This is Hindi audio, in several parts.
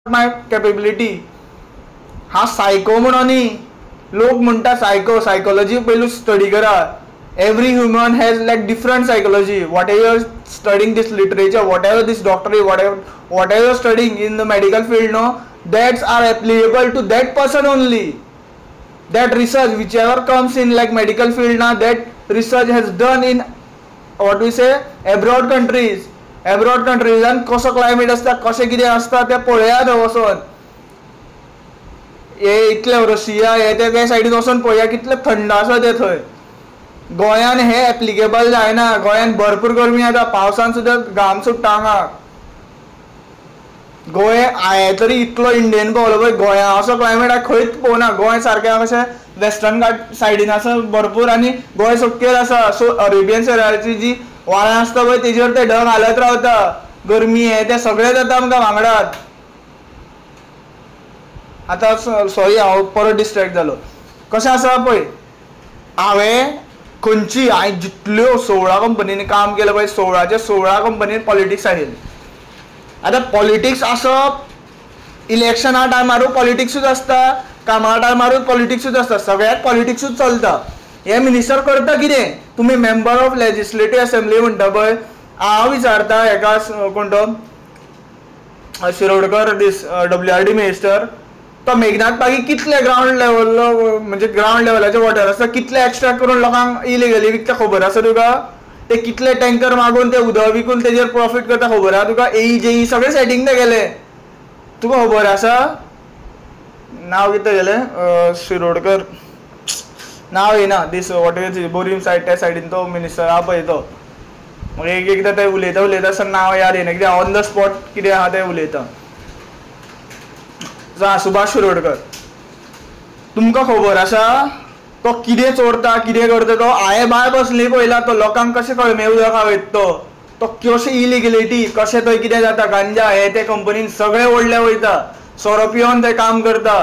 My capability. हा सायको म्हणून न्ही, लोक म्हणटा सायको, सायकोलॉजी पयलू स्टडी करा. Every human has like different psychology. Whatever studying this literature, whatever this डॉक्टरी, whatever studying in the medical field, no, that's are applicable to that person only. That research whichever comes in like medical field now, that research has done in what we say abroad countries and कसो क्लायमेट असता, कशें कितें असता ते पळया थंय वचून. हे इतले रशिया हे ते सायडीन वचून पळया कितले थंड आसा ते थंय. गोंयान हे एप्लिकेबल जायना. गोंयान भरपूर गरमी जाता, पावसान सुद्दां घाम सुट्टा हांगा. गोंय हांवें तरी इतलो इंडियन पळयलो पळय, गोंया असो क्लायमेट हांवें खंयच पळोवना. गोंय सारकें अशें वेस्टर्न घाट सायडीन आसा भरपूर, आनी गोंय सकयल आसा. सो अरेबियन सेराची जी वारें आसता पळय तेजेर ते ढग हालत रावता. गरमी हे ते सगळें जाता आमकां वांगडात. आतां सॉरी हांव परत डिस्ट्रॅक्ट जालो. कशें आसा पळय, हांवें जितल्यो 16 कंपनींनी काम केलं पळय, 16च्या 16 कंपनीन पॉलिटिक्स आयिल्ली. आतां पॉलिटिक्स आसप, इलेक्शना टायमारूय पॉलिटिक्सूच आसता, कामा टायमारूय पॉलिटिक्सूच आसता, सगळ्याक पॉलिटिक्सूच चलता. हे मिनिस्टर करता कितें? तुमी मेंबर ऑफ लेजिस्लेटिव्ह असेंब्ली म्हणटा पळय, हांव विचारता हेका कोण तो शिरोडकर, दीस WRD मिनिस्टर, तो मेघनाथ पागी कितले ग्राउंड लेवल म्हणजे ग्राउंड लेवलाचे वॉटर आसता कितले एक्स्ट्रॅक्ट करून लोकांक इलिगली विकता खबर आसा तुका? ते कितले टँकर मागून ते उदक विकून तेजेर प्रॉफिट करता खबर आहा तुका? AE सगळे सेटिंग ते गेले, तुका खबर आसा? नाव कितें गेलें शिरोडकर, नाव येना. दीस वॉट इज बोरीम सायड त्या सायडीन तो मिनिस्टर आहा पळय तो. मग एकदां ते उलयता आसतना नांव याद येना, कित्याक ऑन द स्पॉट कितें आहा तें उलयता. सुभाष शिरोडकर, तुमकां खबर आसा तो कितें चोरता कितें करता? तो हांवें बाय बसली पळयला, तो लोकांक कशें कळमे उदक हांवेत तो कशें इलिगलिटी, कशें थंय कितें जाता, गांजा हे ते कंपनीन सगळे ओडले वयता, सोरो पिवन ते काम करता.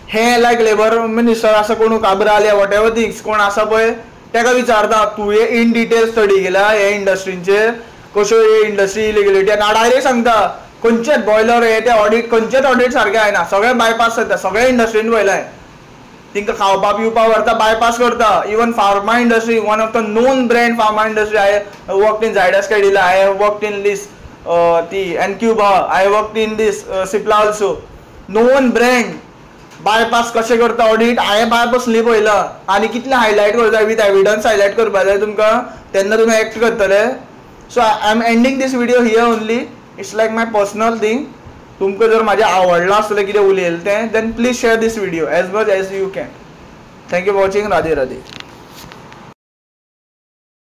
हे लायक लेबर मिनिस्टर आसा कोण काबराल वॉट एवर थिंग्स कोण आसा पळय, ताका विचारता तुवें इन डिटेल स्टडी केला हे इंडस्ट्रींचेर, कश्यो हे इंडस्ट्री इलिगलिटी, आनी डायरेक्ट सांगता खंयचेच बॉयलर हे ते ऑडिट खंयचेच ऑडिट सारके आयना, सगळे बायपास जाता. सगळे इंडस्ट्रीन पळयलाय, तिंका खावपा पिवपा व्हरता बायपास करता. Even pharma industry, one of the known brand pharma industry. I worked in Zydus Cadila, I worked in this the Encube, I worked in this Cipla also. Known brand bypass कशें करता ऑडिट हांवें बाय बसली पळयला. आनी कितले हायलायट करता विथ एविडन्स हायलायट करपा जाय तुमकां, तेन्ना तुमी एक्ट करतले. So I am ending this video here only. It's like my personal thing. तुमकां जर म्हाजें आवडलां आसलें कितें उलयलें तें, then please share this video as much as you can. Thank you for watching. Radhe Radhe.